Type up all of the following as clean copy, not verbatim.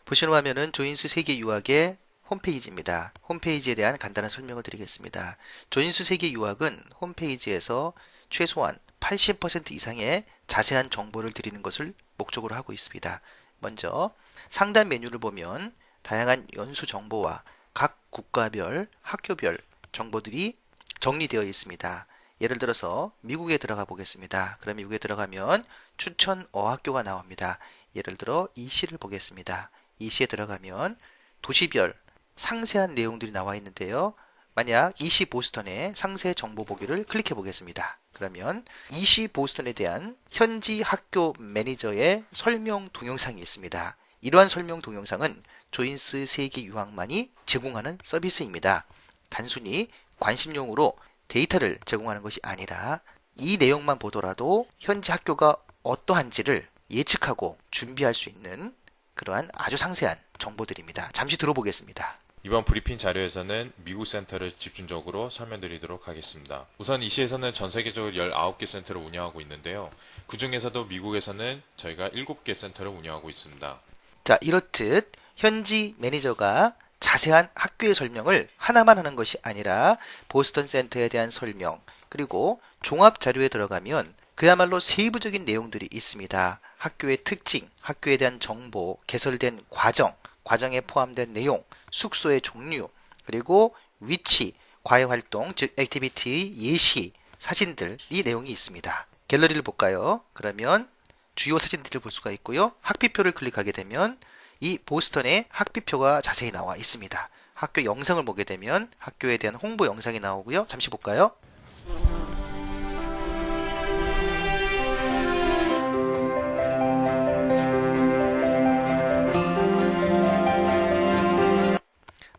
보시는 화면은 조인수 세계 유학의 홈페이지입니다. 홈페이지에 대한 간단한 설명을 드리겠습니다. 조인수 세계 유학은 홈페이지에서 최소한 80% 이상의 자세한 정보를 드리는 것을 목적으로 하고 있습니다. 먼저 상단 메뉴를 보면 다양한 연수 정보와 각 국가별, 학교별 정보들이 정리되어 있습니다. 예를 들어서 미국에 들어가 보겠습니다. 그럼 미국에 들어가면 추천 어학교가 나옵니다. 예를 들어 이시를 보겠습니다. 이시에 들어가면 도시별 상세한 내용들이 나와 있는데요. 만약 이시 보스턴의 상세 정보 보기를 클릭해 보겠습니다. 그러면 이시 보스턴에 대한 현지 학교 매니저의 설명 동영상이 있습니다. 이러한 설명 동영상은 조인스 세계 유학만이 제공하는 서비스입니다. 단순히 관심용으로 데이터를 제공하는 것이 아니라 이 내용만 보더라도 현지 학교가 어떠한지를 예측하고 준비할 수 있는 그러한 아주 상세한 정보들입니다. 잠시 들어보겠습니다. 이번 브리핑 자료에서는 미국 센터를 집중적으로 설명드리도록 하겠습니다. 우선 이 시에서는 전 세계적으로 19개 센터를 운영하고 있는데요. 그 중에서도 미국에서는 저희가 7개 센터를 운영하고 있습니다. 자, 이렇듯 현지 매니저가 자세한 학교의 설명을 하나만 하는 것이 아니라 보스턴 센터에 대한 설명, 그리고 종합 자료에 들어가면 그야말로 세부적인 내용들이 있습니다. 학교의 특징, 학교에 대한 정보, 개설된 과정, 과정에 포함된 내용, 숙소의 종류, 그리고 위치, 과외활동, 즉 액티비티의 예시, 사진들, 이 내용이 있습니다. 갤러리를 볼까요? 그러면 주요 사진들을 볼 수가 있고요. 학비표를 클릭하게 되면 이 보스턴의 학비표가 자세히 나와 있습니다. 학교 영상을 보게 되면 학교에 대한 홍보 영상이 나오고요. 잠시 볼까요?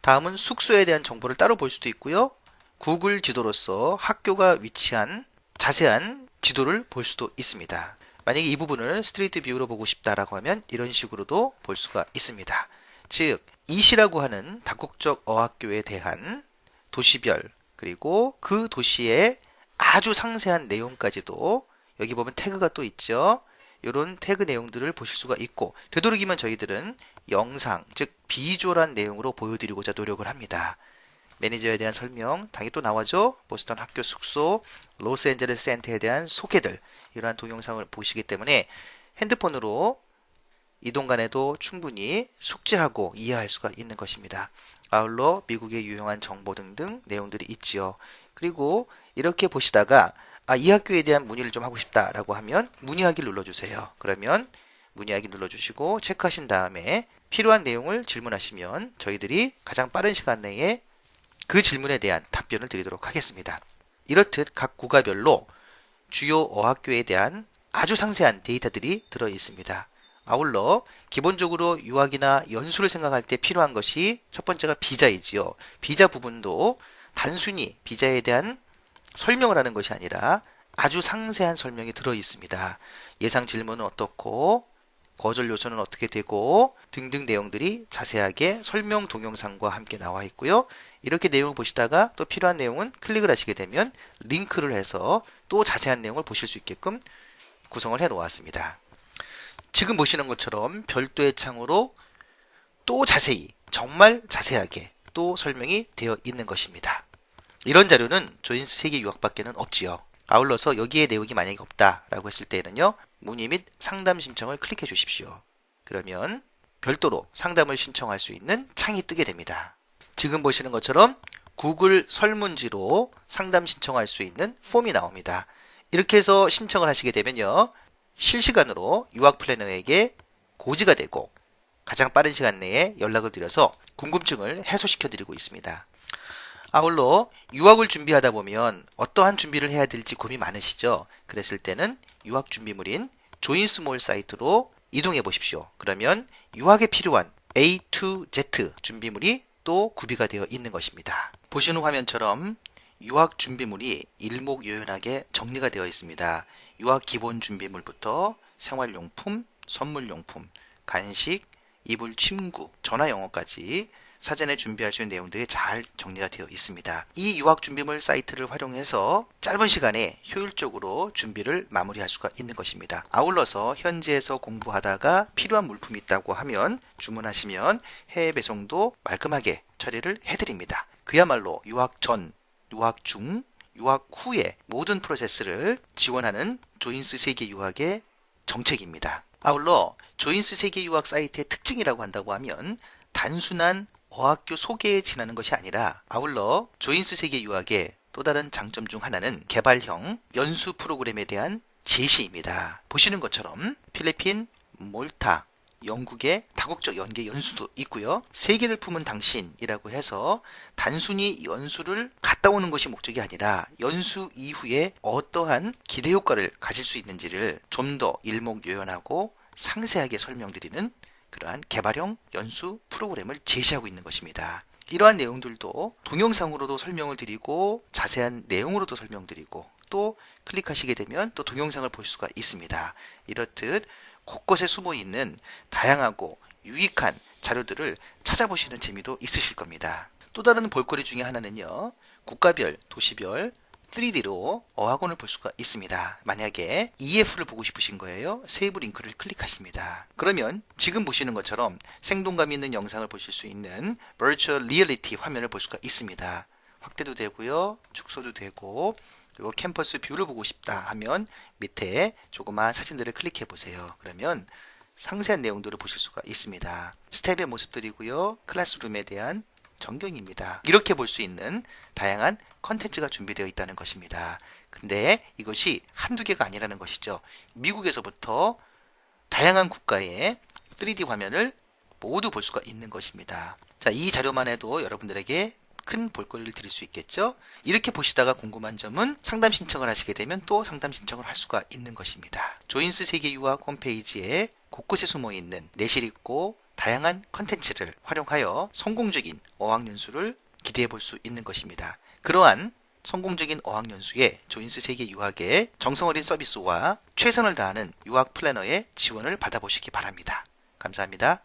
다음은 숙소에 대한 정보를 따로 볼 수도 있고요. 구글 지도로서 학교가 위치한 자세한 지도를 볼 수도 있습니다. 만약에 이 부분을 스트리트 뷰로 보고 싶다라고 하면 이런 식으로도 볼 수가 있습니다. 즉, 이시라고 하는 다국적 어학교에 대한 도시별, 그리고 그 도시의 아주 상세한 내용까지도 여기 보면 태그가 또 있죠. 이런 태그 내용들을 보실 수가 있고, 되도록이면 저희들은 영상, 즉 비주얼한 내용으로 보여드리고자 노력을 합니다. 매니저에 대한 설명, 당연히 또 나와죠. 보스턴 학교 숙소, 로스앤젤레스 센터에 대한 소개들, 이러한 동영상을 보시기 때문에 핸드폰으로 이동 간에도 충분히 숙지하고 이해할 수가 있는 것입니다. 아울러 미국의 유용한 정보 등등 내용들이 있지요. 그리고 이렇게 보시다가 이 학교에 대한 문의를 좀 하고 싶다라고 하면 문의하기를 눌러주세요. 그러면 문의하기 눌러주시고 체크하신 다음에 필요한 내용을 질문하시면 저희들이 가장 빠른 시간 내에 그 질문에 대한 답변을 드리도록 하겠습니다. 이렇듯 각 국가별로 주요 어학교에 대한 아주 상세한 데이터들이 들어 있습니다. 아울러 기본적으로 유학이나 연수를 생각할 때 필요한 것이 첫 번째가 비자이지요. 비자 부분도 단순히 비자에 대한 설명을 하는 것이 아니라 아주 상세한 설명이 들어 있습니다. 예상 질문은 어떻고 거절 요소는 어떻게 되고 등등 내용들이 자세하게 설명 동영상과 함께 나와 있고요. 이렇게 내용을 보시다가 또 필요한 내용은 클릭을 하시게 되면 링크를 해서 또 자세한 내용을 보실 수 있게끔 구성을 해 놓았습니다. 지금 보시는 것처럼 별도의 창으로 또 자세히, 정말 자세하게 또 설명이 되어 있는 것입니다. 이런 자료는 조인스 세계 유학밖에는 없지요. 아울러서 여기에 내용이 만약에 없다라고 했을 때는요, 문의 및 상담 신청을 클릭해 주십시오. 그러면 별도로 상담을 신청할 수 있는 창이 뜨게 됩니다. 지금 보시는 것처럼 구글 설문지로 상담 신청할 수 있는 폼이 나옵니다. 이렇게 해서 신청을 하시게 되면요, 실시간으로 유학 플래너에게 고지가 되고 가장 빠른 시간 내에 연락을 드려서 궁금증을 해소시켜 드리고 있습니다. 아울러 유학을 준비하다 보면 어떠한 준비를 해야 될지 고민 많으시죠? 그랬을 때는 유학 준비물인 조인스몰 사이트로 이동해 보십시오. 그러면 유학에 필요한 A to Z 준비물이 또 구비가 되어 있는 것입니다. 보시는 화면처럼 유학 준비물이 일목요연하게 정리가 되어 있습니다. 유학 기본 준비물부터 생활용품, 선물용품, 간식, 이불 침구, 전화 영어까지 사전에 준비할 수 있는 내용들이 잘 정리가 되어 있습니다. 이 유학 준비물 사이트를 활용해서 짧은 시간에 효율적으로 준비를 마무리할 수가 있는 것입니다. 아울러서 현지에서 공부하다가 필요한 물품이 있다고 하면 주문하시면 해외 배송도 말끔하게 처리를 해드립니다. 그야말로 유학 전, 유학 중, 유학 후의 모든 프로세스를 지원하는 조인스 세계 유학의 정책입니다. 아울러 조인스 세계 유학 사이트의 특징이라고 한다고 하면 단순한 어학교 소개에 지나는 것이 아니라 아울러 조인스 세계 유학의 또 다른 장점 중 하나는 개발형 연수 프로그램에 대한 제시입니다. 보시는 것처럼 필리핀, 몰타, 영국의 다국적 연계 연수도 있고요. 세계를 품은 당신이라고 해서 단순히 연수를 갔다 오는 것이 목적이 아니라 연수 이후에 어떠한 기대 효과를 가질 수 있는지를 좀 더 일목요연하고 상세하게 설명드리는 그러한 개발형 연수 프로그램을 제시하고 있는 것입니다. 이러한 내용들도 동영상으로도 설명을 드리고 자세한 내용으로도 설명드리고 또 클릭하시게 되면 또 동영상을 볼 수가 있습니다. 이렇듯 곳곳에 숨어 있는 다양하고 유익한 자료들을 찾아보시는 재미도 있으실 겁니다. 또 다른 볼거리 중에 하나는요. 국가별, 도시별 3D로 어학원을 볼 수가 있습니다. 만약에 EF를 보고 싶으신 거예요. 세이브 링크를 클릭하십니다. 그러면 지금 보시는 것처럼 생동감 있는 영상을 보실 수 있는 Virtual Reality 화면을 볼 수가 있습니다. 확대도 되고요. 축소도 되고 그리고 캠퍼스 뷰를 보고 싶다 하면 밑에 조그마한 사진들을 클릭해 보세요. 그러면 상세한 내용들을 보실 수가 있습니다. 스텝의 모습들이고요. 클래스룸에 대한 전경입니다. 이렇게 볼 수 있는 다양한 컨텐츠가 준비되어 있다는 것입니다. 근데 이것이 한두 개가 아니라는 것이죠. 미국에서부터 다양한 국가의 3D 화면을 모두 볼 수가 있는 것입니다. 자, 이 자료만 해도 여러분들에게 큰 볼거리를 드릴 수 있겠죠. 이렇게 보시다가 궁금한 점은 상담 신청을 하시게 되면 또 상담 신청을 할 수가 있는 것입니다. 조인스 세계 유학 홈페이지에 곳곳에 숨어 있는 내실 있고 다양한 컨텐츠를 활용하여 성공적인 어학연수를 기대해 볼 수 있는 것입니다. 그러한 성공적인 어학연수에 조인스 세계 유학의 정성어린 서비스와 최선을 다하는 유학 플래너의 지원을 받아보시기 바랍니다. 감사합니다.